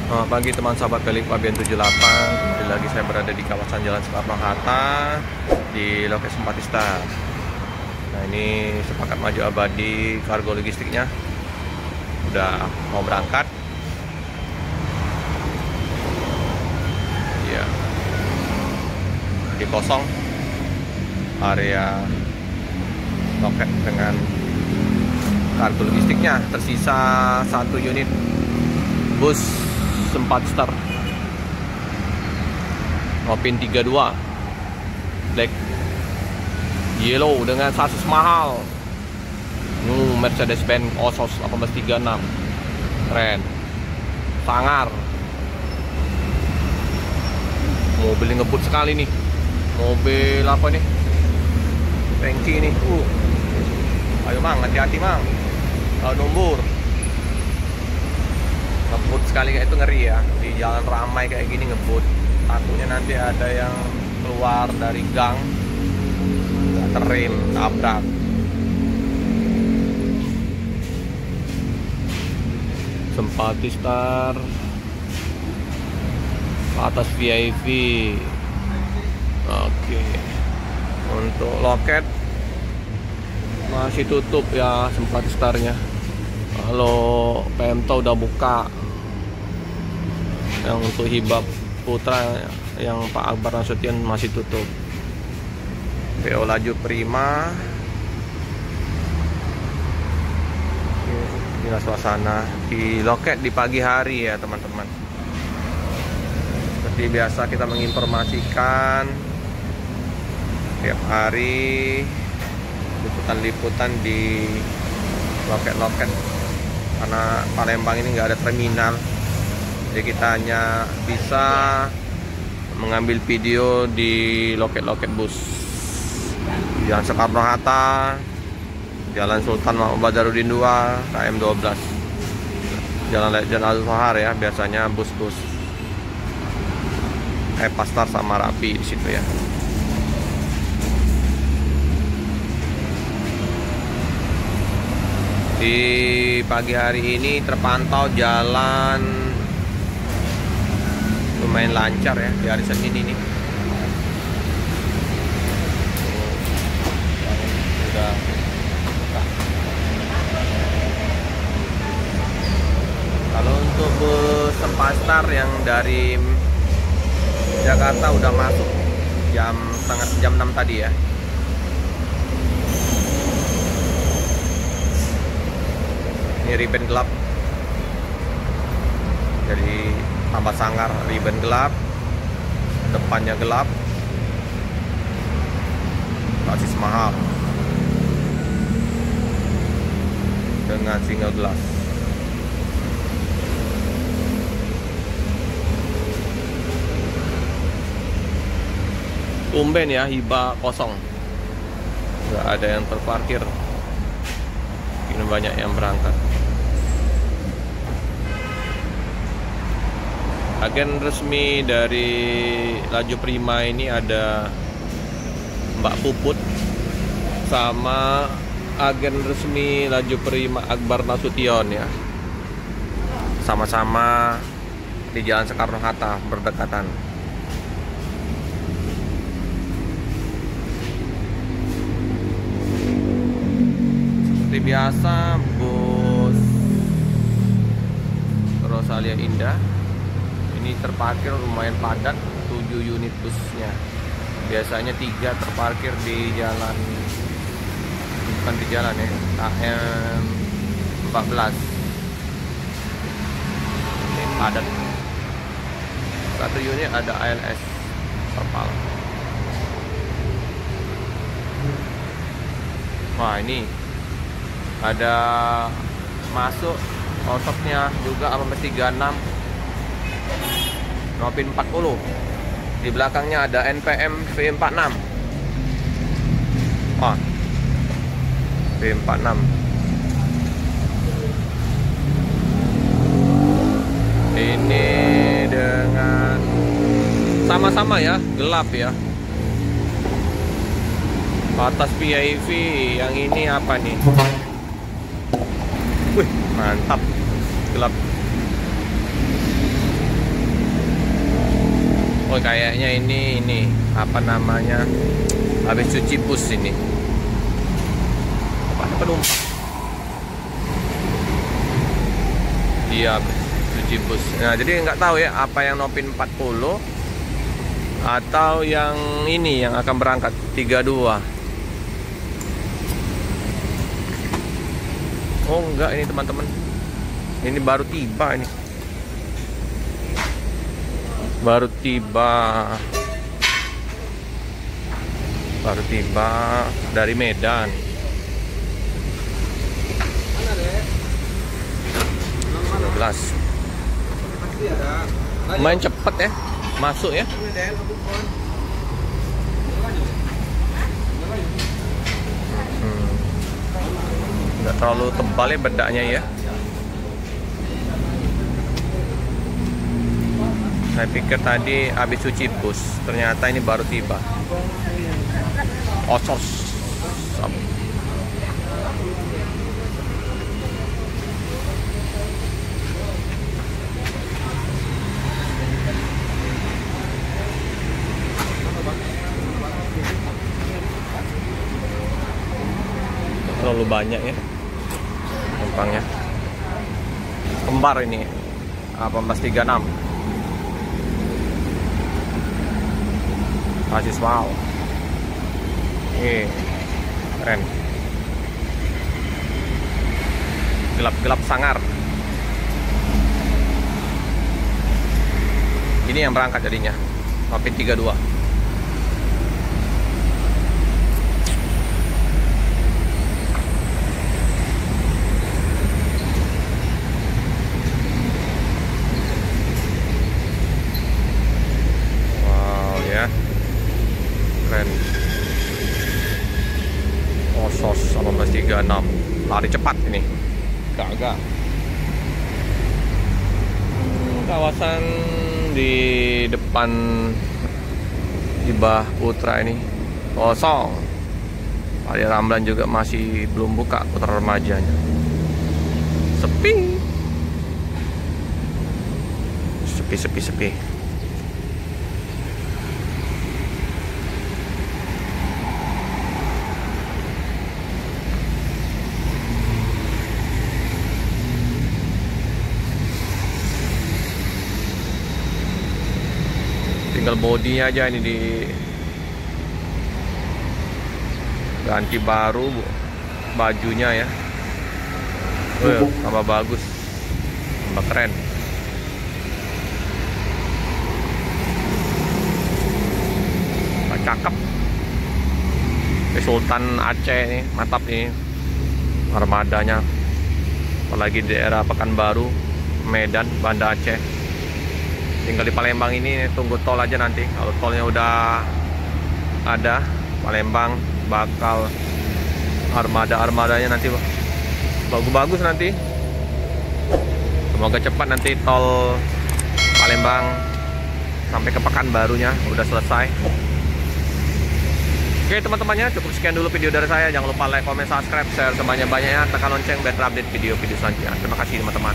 Selamat pagi teman sahabat Pelik Pabian 78. Kembali lagi saya berada di kawasan Jalan Soekarno-Hatta di lokasi Sempatista. Nah, ini sepakat maju abadi kargo logistiknya udah mau berangkat. Ya, di kosong area loket dengan kargo logistiknya, tersisa satu unit bus Sempatista Nopin 32 black yellow dengan sasis mahal. Mercedes-Benz Osos 1836 keren, sangar. Mobil ngebut sekali nih, mobil apa nih, tanki nih. Ayo mang, hati-hati mang kalau numbur. Ngebut sekali kayak itu, ngeri ya, di jalan ramai kayak gini ngebut. Takutnya nanti ada yang keluar dari gang, nggak terrem, tabrak. Sempatista atas VIP. Oke, untuk loket masih tutup ya Sempatista-nya. Kalau Pemto udah buka. Yang untuk Hibab Putra yang Pak Akbar Nasution masih tutup. PO laju prima. Inilah suasana di loket di pagi hari ya teman-teman. Seperti biasa kita menginformasikan tiap hari liputan-liputan di loket-loket, karena Palembang ini nggak ada terminal, jadi kita hanya bisa mengambil video di loket-loket bus. Jalan Soekarno-Hatta, Jalan Sultan Mahmud Badarudin 2, KM 12, Jalan Lejen Al-Fahar ya, biasanya bus-bus Pastar sama Rapi di situ ya. Di pagi hari ini terpantau jalan lumayan lancar ya di hari Senin ini. Sudah. Kalau untuk bus Sempatista yang dari Jakarta udah masuk jam 6 tadi ya. Ini ribbon gelap, jadi tambah sangar. Ribbon gelap, depannya gelap, sasis mahal dengan single glass. Tumben ya, Hiba kosong, nggak ada yang terparkir. Ini banyak yang berangkat. Agen resmi dari Laju Prima ini ada Mbak Puput, sama agen resmi Laju Prima Akbar Nasution ya. Sama-sama di Jalan Soekarno-Hatta berdekatan. Seperti biasa bus Rosalia Indah ini terparkir lumayan padat, 7 unit busnya. Biasanya 3 terparkir di jalan, bukan di jalan ya, KM 14. Ini padat. Satu unit ada ALS Terpal. Wah, ini ada masuk Osoknya juga 36 Nopin 40. Di belakangnya ada NPM V46. Wah, V46. Ini dengan sama-sama ya, gelap ya. Atas PIV yang ini apa nih? Wih, mantap, gelap. Oh kayaknya ini apa namanya, habis cuci bus ini. Apa ada penumpang? Iya, habis cuci bus. Nah jadi nggak tahu ya apa yang Nopin 40 atau yang ini yang akan berangkat 32. Oh enggak, ini teman-teman, ini baru tiba ini. Baru tiba dari Medan. Main cepet ya, masuk ya. Nggak terlalu tebal ya bedaknya ya. Saya pikir tadi habis cuci bus, ternyata ini baru tiba. Osos. Terlalu banyak ya penumpangnya. Kembar ini 1836. Asis wow. Keren. Gelap-gelap sangar. Ini yang berangkat jadinya. Nopin 32. Wow ya. Keren. Osos 1836. Lari cepat ini. Gak. Kawasan di depan Hibah Putra ini kosong. Pari Ramlan juga masih belum buka putra remajanya. Sepi. Tinggal bodinya aja ini di ganti baru bajunya ya. Tambah bagus, tambah keren. Cakep. Sultan Aceh nih, mantap nih armadanya. Apalagi di daerah Pekanbaru, Medan, Banda Aceh. Tinggal di Palembang ini tunggu tol aja nanti. Kalau tolnya udah ada, Palembang bakal armadanya nanti bagus-bagus nanti. Semoga cepat nanti tol Palembang sampai ke Pekanbarunya udah selesai. Oke teman-temannya, cukup sekian dulu video dari saya. Jangan lupa like, comment, subscribe, share sebanyak-banyaknya, tekan lonceng biar terupdate video-video selanjutnya. Terima kasih teman-teman.